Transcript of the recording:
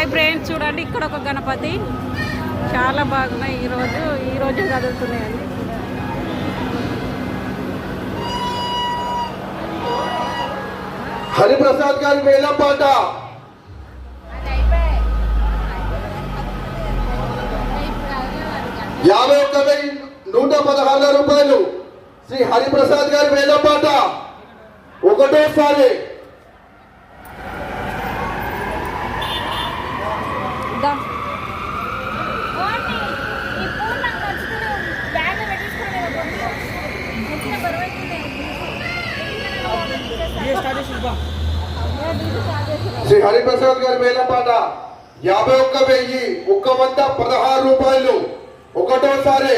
Hi friends, చూడండి ఇక్కడ ఒక గణపతి చాలా బాగున్నాయి. ఈరోజు కదులుతున్నాయండి. హరిప్రసాద్ గారి మేళం పాట 51,116 రూపాయలు. శ్రీ హరిప్రసాద్ గారి మేళం పాట ఒకటోసారి. శ్రీ హరిప్రసాద్ గారి మేళం పాట 51,116 రూపాయలు ఒకటోసారి.